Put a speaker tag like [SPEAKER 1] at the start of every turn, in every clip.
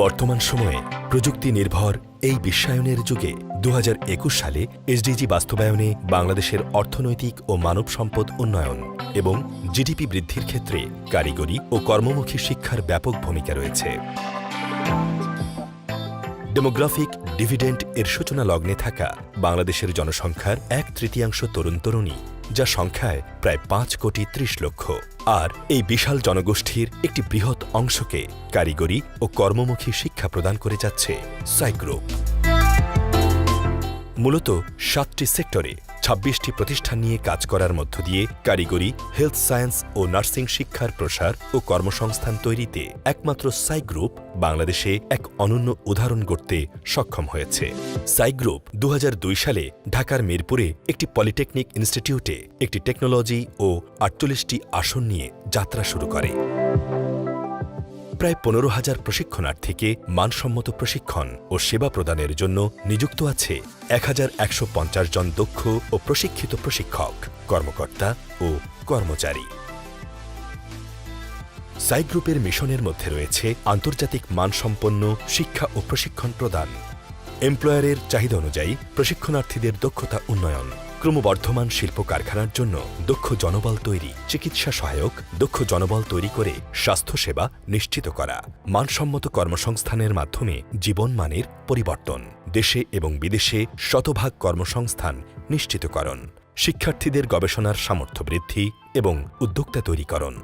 [SPEAKER 1] বর্তমান সময়ে প্রযুক্তি নির্ভর এই বিশ্বায়নের যুগে 2021 সালে এসডিজি বাস্তবায়নে বাংলাদেশের অর্থনৈতিক ও মানব সম্পদ উন্নয়ন এবং জিডিপি বৃদ্ধির ক্ষেত্রে কারিগরি ও কর্মমুখী শিক্ষার ব্যাপক ভূমিকা রয়েছে। ডেমোগ্রাফিক ডিভিডেন্ড এর সূচনা লগ্নে থাকা বাংলাদেশের জনসংখ্যার 1/3 তরুণ-তরুণী, যা সংখ্যায় প্রায় 5,30,00,000। আর এই বিশাল জনগোষ্ঠীর একটি বৃহৎ অংশকে কারিগরি ও কর্মমুখী শিক্ষা প্রদান করে যাচ্ছে সাই গ্রুপ। মূলত 7টি সেক্টরে 26টি প্রতিষ্ঠান নিয়ে কাজ করার মধ্য দিয়ে কারিগরি, হেলথ সায়েন্স ও নার্সিং শিক্ষার প্রসার ও কর্মসংস্থান তৈরিতে একমাত্র সাই গ্রুপ বাংলাদেশে এক অনন্য উদাহরণ গড়তে সক্ষম হয়েছে। সাই গ্রুপ 2002 সালে ঢাকার মিরপুরে একটি পলিটেকনিক ইনস্টিটিউটে একটি টেকনোলজি ও 48টি আসন নিয়ে যাত্রা শুরু করে। প্রায় 15,000 প্রশিক্ষণার্থীকে মানসম্মত প্রশিক্ষণ ও সেবা প্রদানের জন্য নিযুক্ত আছে 1,150 জন দক্ষ ও প্রশিক্ষিত প্রশিক্ষক, কর্মকর্তা ও কর্মচারী। সাই গ্রুপের মিশনের মধ্যে রয়েছে আন্তর্জাতিক মানসম্পন্ন শিক্ষা ও প্রশিক্ষণ প্রদান, এমপ্লয়ারের চাহিদা অনুযায়ী প্রশিক্ষণার্থীদের দক্ষতা উন্নয়ন, ক্রমবর্ধমান শিল্প কারখানার জন্য দক্ষ জনবল তৈরি, চিকিৎসা সহায়ক দক্ষ জনবল তৈরি করে স্বাস্থ্যসেবা নিশ্চিত করা, মানসম্মত কর্মসংস্থানের মাধ্যমে জীবনমানের পরিবর্তন, দেশে এবং বিদেশে শতভাগ কর্মসংস্থান নিশ্চিতকরণ, শিক্ষার্থীদের গবেষণার সামর্থ্য বৃদ্ধি এবং উদ্যোক্তা তৈরিকরণ,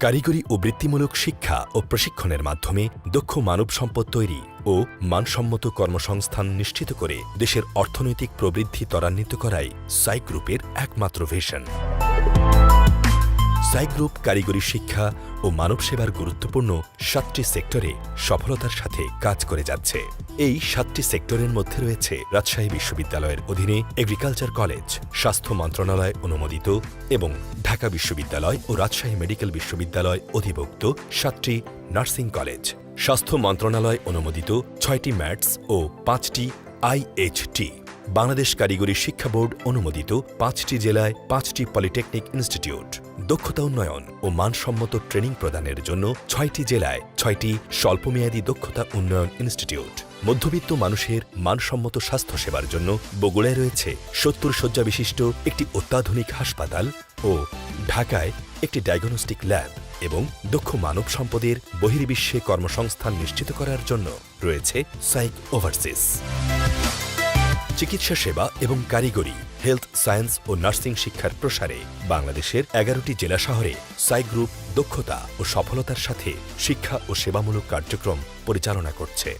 [SPEAKER 1] কারিগরি ও বৃত্তিমূলক শিক্ষা ও প্রশিক্ষণের মাধ্যমে দক্ষ মানব সম্পদ তৈরি ও মানসম্মত কর্মসংস্থান নিশ্চিত করে দেশের অর্থনৈতিক প্রবৃদ্ধি ত্বরান্বিত করাই সাই গ্রুপের একমাত্র ভিশন। সাই গ্রুপ কারিগরি শিক্ষা ও মানব সেবার গুরুত্বপূর্ণ 7টি সেক্টরে সফলতার সাথে কাজ করে যাচ্ছে। এই 7টি সেক্টরের মধ্যে রয়েছে রাজশাহী বিশ্ববিদ্যালয়ের অধীনে এগ্রিকালচার কলেজ, স্বাস্থ্য মন্ত্রণালয় অনুমোদিত এবং ঢাকা বিশ্ববিদ্যালয় ও রাজশাহী মেডিকেল বিশ্ববিদ্যালয় অধিভুক্ত 7টি নার্সিং কলেজ, স্বাস্থ্য মন্ত্রণালয় অনুমোদিত 6টি ম্যাটস ও 5টি আইএইচটি, বাংলাদেশ কারিগরি শিক্ষা বোর্ড অনুমোদিত 5টি জেলায় 5টি পলিটেকনিক ইনস্টিটিউট, দক্ষতা উন্নয়ন ও মানসম্মত ট্রেনিং প্রদানের জন্য 6টি জেলায় 6টি স্বল্পমেয়াদী দক্ষতা উন্নয়ন ইনস্টিটিউট, মধ্যবিত্ত মানুষের মানসম্মত স্বাস্থ্যসেবার জন্য বগুড়ায় রয়েছে 70 শয্যা বিশিষ্ট একটি অত্যাধুনিক হাসপাতাল ও ঢাকায় একটি ডায়াগনস্টিক ল্যাব এবং দক্ষ মানব সম্পদের বহির্বিশ্বে কর্মসংস্থান নিশ্চিত করার জন্য রয়েছে সাইক ওভারসিস। চিকিৎসা সেবা এবং কারিগরি, হেলথ সায়েন্স ও নার্সিং শিক্ষার প্রসারে বাংলাদেশের 11টি জেলা শহরে সাই গ্রুপ দক্ষতা ও সফলতার সাথে শিক্ষা ও সেবামূলক কার্যক্রম পরিচালনা করছে।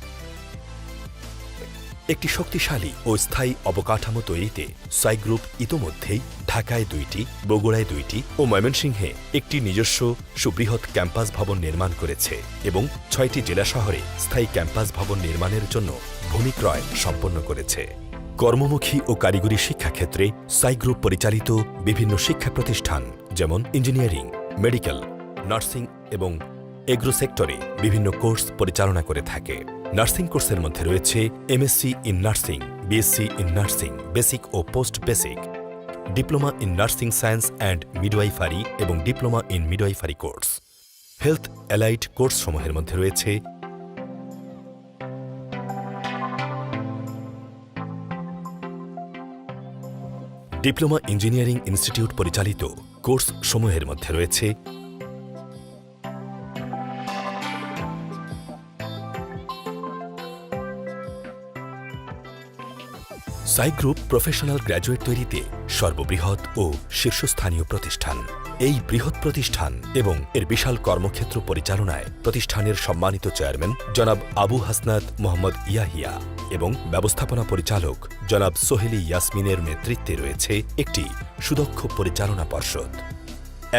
[SPEAKER 1] একটি শক্তিশালী ও স্থায়ী অবকাঠামো তৈরিতে সাই গ্রুপ ইতোমধ্যেই ঢাকায় 2টি, বগুড়ায় 2টি ও ময়মনসিংহে একটি নিজস্ব সুবৃহৎ ক্যাম্পাস ভবন নির্মাণ করেছে এবং 6টি জেলা শহরে স্থায়ী ক্যাম্পাস ভবন নির্মাণের জন্য ভূমি ক্রয় সম্পন্ন করেছে। কর্মমুখী ও কারিগরি শিক্ষাক্ষেত্রে সাই গ্রুপ পরিচালিত বিভিন্ন শিক্ষা প্রতিষ্ঠান যেমন ইঞ্জিনিয়ারিং, মেডিকেল, নার্সিং এবং এগ্রো সেক্টরে বিভিন্ন কোর্স পরিচালনা করে থাকে। নার্সিং কোর্সের মধ্যে রয়েছে MSc in nursing, BSc in nursing basic ও post basic, diploma in nursing science and midwifery এবং diploma in midwifery course. Health allied কোর্সসমূহের মধ্যে রয়েছে ডিপ্লোমা ইঞ্জিনিয়ারিং ইনস্টিটিউট পরিচালিত কোর্স সমূহের মধ্যে রয়েছে সাই গ্রুপ প্রফেশনাল গ্র্যাজুয়েট তৈরিতে সর্ববৃহৎ ও শীর্ষস্থানীয় প্রতিষ্ঠান। এই বৃহৎ প্রতিষ্ঠান এবং এর বিশাল কর্মক্ষেত্র পরিচালনায় প্রতিষ্ঠানের সম্মানিত চেয়ারম্যান জনাব আবু হাসনাত মোহাম্মদ ইয়াহিয়া এবং ব্যবস্থাপনা পরিচালক জনাব সোহেলি ইয়াসমিনের নেতৃত্বে রয়েছে একটি সুদক্ষ পরিচালনা পর্ষদ।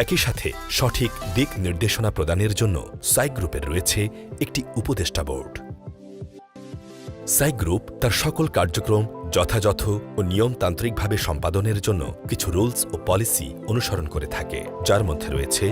[SPEAKER 1] একই সাথে সঠিক দিক নির্দেশনা প্রদানের জন্য সাই গ্রুপের রয়েছে একটি উপদেষ্টা বোর্ড। সাই গ্রুপ তার সকল কার্যক্রম যথাযথ ও নিয়মতান্ত্রিকভাবে সম্পাদনের জন্য কিছু রুলস ও পলিসি অনুসরণ করে থাকে, যার মধ্যে রয়েছে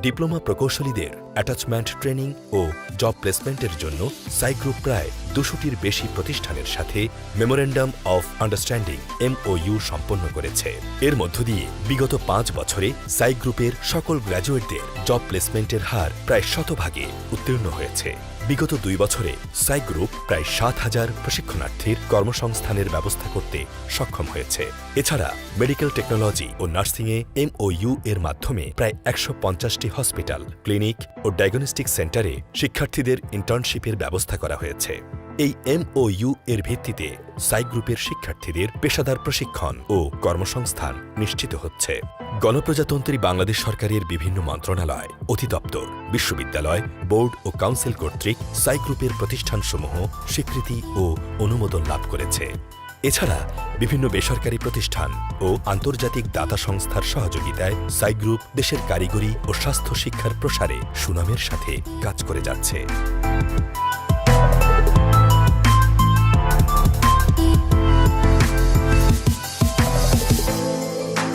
[SPEAKER 1] ডিপ্লোমা প্রকৌশলীদের অ্যাটাচমেন্ট ট্রেনিং ও জব প্লেসমেন্টের জন্য সাই গ্রুপ প্রায় 200টির বেশি প্রতিষ্ঠানের সাথে মেমোরেন্ডাম অফ আন্ডারস্ট্যান্ডিং MOU সম্পন্ন করেছে। এর মধ্য দিয়ে বিগত 5 বছরে সাই গ্রুপের সকল গ্র্যাজুয়েটদের জব প্লেসমেন্টের হার প্রায় শতভাগে উত্তীর্ণ হয়েছে। বিগত 2 বছরে সাই গ্রুপ প্রায় 7,000 প্রশিক্ষণার্থীর কর্মসংস্থানের ব্যবস্থা করতে সক্ষম হয়েছে। এছাড়া মেডিকেল টেকনোলজি ও নার্সিংয়ে MOU এর মাধ্যমে প্রায় 150টি হসপিটাল, ক্লিনিক ও ডায়াগনস্টিক সেন্টারে শিক্ষার্থীদের ইন্টার্নশিপের ব্যবস্থা করা হয়েছে। এই MOU এর ভিত্তিতে সাই গ্রুপের শিক্ষার্থীদের পেশাদার প্রশিক্ষণ ও কর্মসংস্থান নিশ্চিত হচ্ছে। গণপ্রজাতন্ত্রী বাংলাদেশ সরকারের বিভিন্ন মন্ত্রণালয়, অধিদপ্তর, বিশ্ববিদ্যালয়, বোর্ড ও কাউন্সিল কর্তৃক সাই গ্রুপের প্রতিষ্ঠানসমূহ স্বীকৃতি ও অনুমোদন লাভ করেছে। এছাড়া বিভিন্ন বেসরকারি প্রতিষ্ঠান ও আন্তর্জাতিক দাতা সংস্থার সহযোগিতায় সাই গ্রুপ দেশের কারিগরি ও স্বাস্থ্য শিক্ষার প্রসারে সুনামের সাথে কাজ করে যাচ্ছে।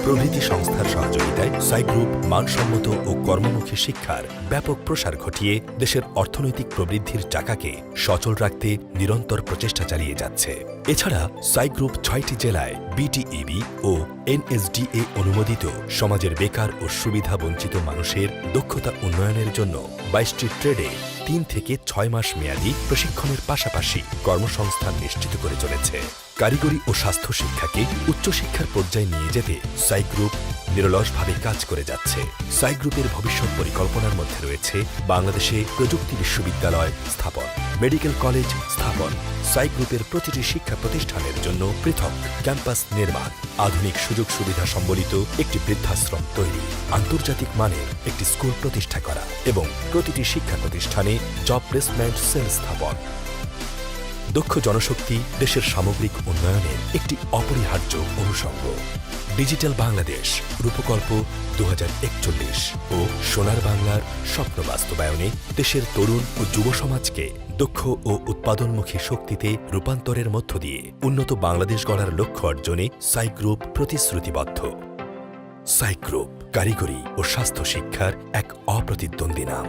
[SPEAKER 1] প্রভৃতি সংস্থার সহযোগিতায় সাই গ্রুপ মানসম্মত ও কর্মমুখী শিক্ষার ব্যাপক প্রসার ঘটিয়ে দেশের অর্থনৈতিক প্রবৃদ্ধির চাকাকে সচল রাখতে নিরন্তর প্রচেষ্টা চালিয়ে যাচ্ছে। এছাড়া সাই গ্রুপ 6টি জেলায় BTEB ও NSDA অনুমোদিত সমাজের বেকার ও সুবিধা বঞ্চিত মানুষের দক্ষতা উন্নয়নের জন্য 22টি ট্রেডে 3 থেকে 6 মাস মেয়াদী প্রশিক্ষণের পাশাপাশি কর্মসংস্থান নিশ্চিত করে চলেছে। কারিগরি ও স্বাস্থ্য শিক্ষাকে উচ্চশিক্ষার পর্যায়ে নিয়ে যেতে সাই গ্রুপ নিরলসভাবে কাজ করে যাচ্ছে। সাই গ্রুপের ভবিষ্যৎ পরিকল্পনার মধ্যে রয়েছে বাংলাদেশে প্রযুক্তি বিশ্ববিদ্যালয় স্থাপন, মেডিকেল কলেজ স্থাপন, সাই গ্রুপের প্রতিটি শিক্ষা প্রতিষ্ঠানের জন্য পৃথক ক্যাম্পাস নির্মাণ, আধুনিক সুযোগ সুবিধা সম্বলিত একটি বৃদ্ধাশ্রম তৈরি, আন্তর্জাতিক মানের একটি স্কুল প্রতিষ্ঠা করা এবং প্রতিটি শিক্ষা প্রতিষ্ঠানে জব প্লেসমেন্ট সেল স্থাপন। দক্ষ জনশক্তি দেশের সামগ্রিক উন্নয়নের একটি অপরিহার্য অনুষঙ্গ। ডিজিটাল বাংলাদেশ রূপকল্প 2041 ও সোনার বাংলার স্বপ্ন বাস্তবায়নে দেশের তরুণ ও যুব সমাজকে দক্ষ ও উৎপাদনমুখী শক্তিতে রূপান্তরের মধ্য দিয়ে উন্নত বাংলাদেশ গড়ার লক্ষ্য অর্জনে সাই গ্রুপ প্রতিশ্রুতিবদ্ধ। সাই গ্রুপ কারিগরি ও স্বাস্থ্য শিক্ষার এক অপ্রতিদ্বন্দ্বী নাম।